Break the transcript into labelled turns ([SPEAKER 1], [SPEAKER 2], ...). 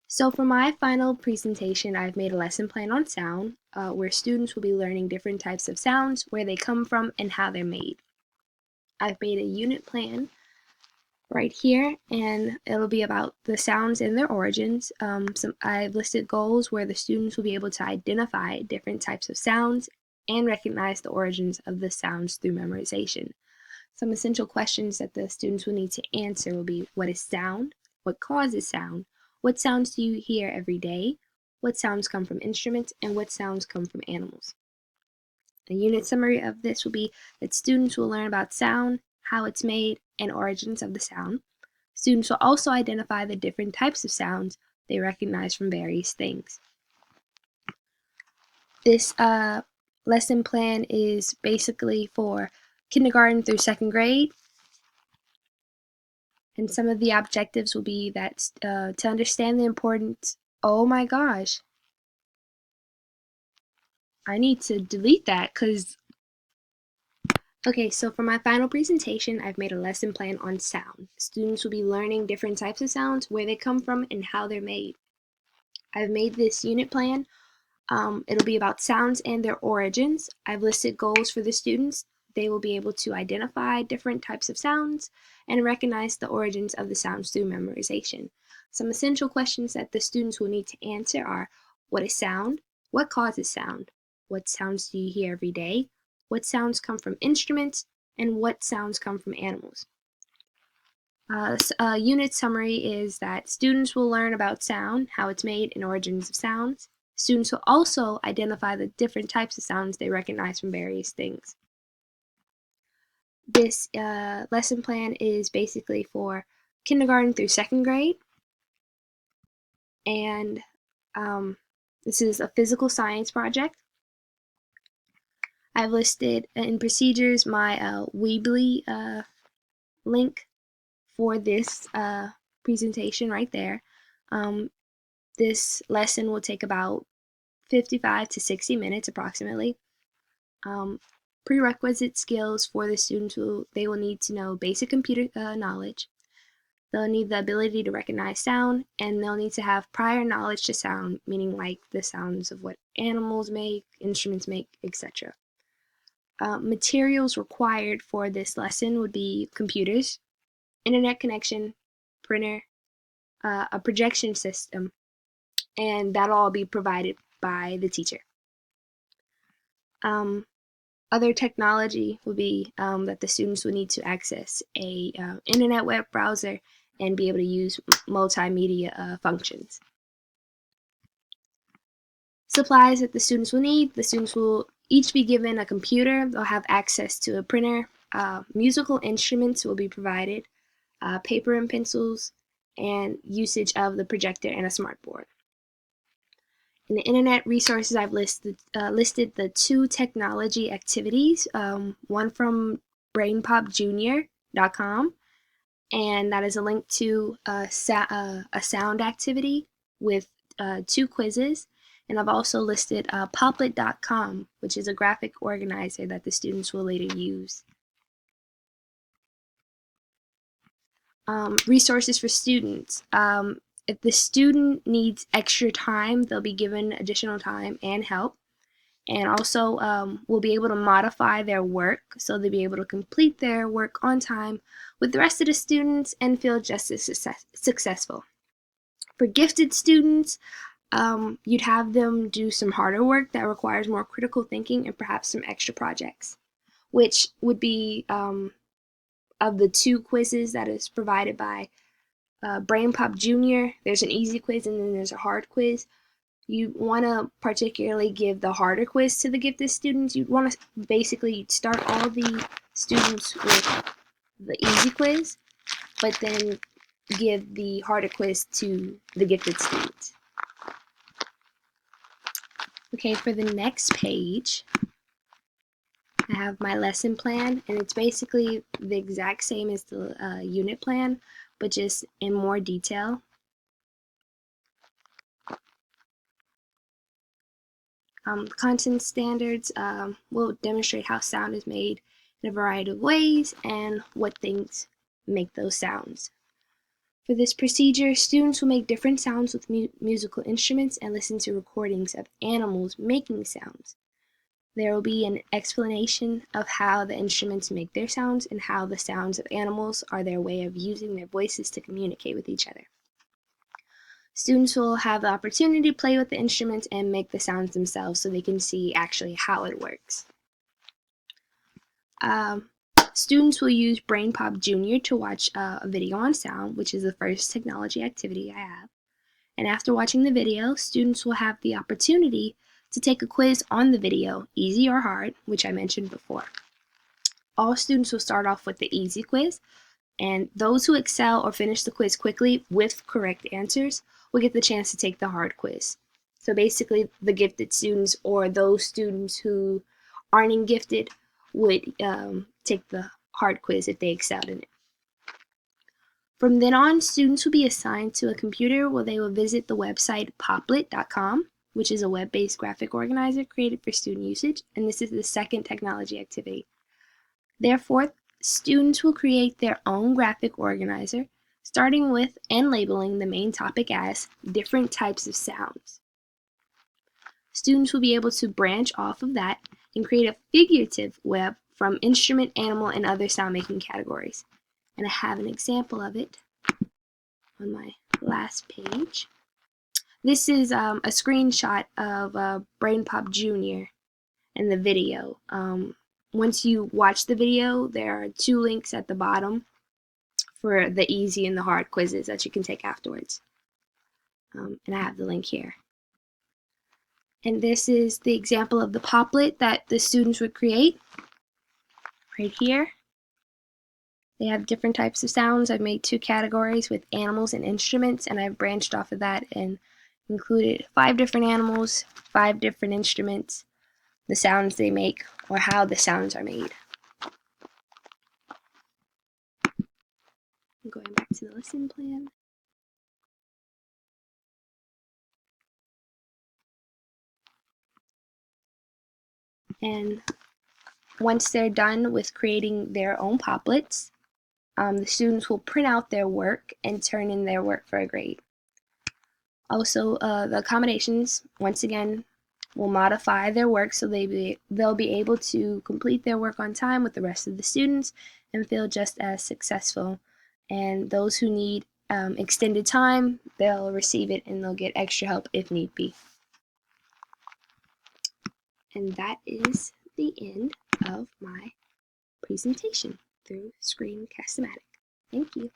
[SPEAKER 1] So for my final presentation, I've made a lesson plan on sound, where students will be learning different types of sounds, where they come from, and how they're made. I've made a unit plan right here, and it'll be about the sounds and their origins. I've listed goals where the students will be able to identify different types of sounds and recognize the origins of the sounds through memorization. Some essential questions that the students will need to answer will be: what is sound? What causes sound? What sounds do you hear every day? What sounds come from instruments? And what sounds come from animals? A unit summary of this will be that students will learn about sound, how it's made, and origins of the sound. Students will also identify the different types of sounds they recognize from various things. This lesson plan is basically for kindergarten through second grade. And some of the objectives will be that to understand the importance. Oh my gosh. I need to delete that because. Okay, so for my final presentation, I've made a lesson plan on sound. Students will be learning different types of sounds, where they come from, and how they're made. I've made this unit plan. It'll be about sounds and their origins. I've listed goals for the students. They will be able to identify different types of sounds and recognize the origins of the sounds through memorization. Some essential questions that the students will need to answer are: what is sound? What causes sound? What sounds do you hear every day? What sounds come from instruments? And what sounds come from animals? A unit summary is that students will learn about sound, how it's made, and origins of sounds. Students will also identify the different types of sounds they recognize from various things. This lesson plan is basically for kindergarten through second grade, and this is a physical science project. I've listed in procedures my Weebly link for this presentation right there. This lesson will take about 55 to 60 minutes approximately. Prerequisite skills for the students: they will need to know basic computer knowledge. They'll need the ability to recognize sound, and they'll need to have prior knowledge to sound, meaning like the sounds of what animals make, instruments make, etc. Materials required for this lesson would be computers, internet connection, printer, a projection system, and that'll all be provided by the teacher. Other technology would be that the students would need to access a internet web browser and be able to use multimedia functions. Supplies that the students will need: the students will each be given a computer. They'll have access to a printer. Musical instruments will be provided, paper and pencils, and usage of the projector and a smartboard. In the internet resources, I've listed the two technology activities, one from brainpopjunior.com, and that is a link to a sound activity with 2 quizzes. And I've also listed Poplet.com, which is a graphic organizer that the students will later use. Resources for students. If the student needs extra time, they'll be given additional time and help. And also will be able to modify their work, so they'll be able to complete their work on time with the rest of the students and feel just as successful. For gifted students, you'd have them do some harder work that requires more critical thinking and perhaps some extra projects, which would be of the 2 quizzes that is provided by Brain Pop Junior. There's an easy quiz and then there's a hard quiz. You want to particularly give the harder quiz to the gifted students. You'd want to basically start all the students with the easy quiz, but then give the harder quiz to the gifted students. Okay, for the next page, I have my lesson plan, and it's basically the exact same as the unit plan, but just in more detail. Content standards will demonstrate how sound is made in a variety of ways and what things make those sounds. For this procedure, students will make different sounds with musical instruments and listen to recordings of animals making sounds. There will be an explanation of how the instruments make their sounds and how the sounds of animals are their way of using their voices to communicate with each other. Students will have the opportunity to play with the instruments and make the sounds themselves so they can see actually how it works. Students will use BrainPop Junior to watch a video on sound, which is the first technology activity I have. And after watching the video, students will have the opportunity to take a quiz on the video, easy or hard, which I mentioned before. All students will start off with the easy quiz, and those who excel or finish the quiz quickly with correct answers will get the chance to take the hard quiz. So basically, the gifted students or those students who aren't gifted would take the hard quiz if they excelled in it. From then on, students will be assigned to a computer where they will visit the website poplet.com, which is a web-based graphic organizer created for student usage, and this is the second technology activity. Therefore, students will create their own graphic organizer, starting with and labeling the main topic as different types of sounds. Students will be able to branch off of that and create a figurative web from instrument, animal, and other sound-making categories. And I have an example of it on my last page. This is a screenshot of BrainPop Junior and the video. Once you watch the video, there are 2 links at the bottom for the easy and the hard quizzes that you can take afterwards. And I have the link here. And this is the example of the poplet that the students would create right here. They have different types of sounds. I've made 2 categories with animals and instruments, and I've branched off of that and included 5 different animals, 5 different instruments, the sounds they make, or how the sounds are made. I'm going back to the lesson plan. And once they're done with creating their own poplets, the students will print out their work and turn in their work for a grade. Also, the accommodations, once again, will modify their work so they'll be able to complete their work on time with the rest of the students and feel just as successful. And those who need extended time, they'll receive it and they'll get extra help if need be. And that is the end of my presentation through Screencastomatic. Thank you.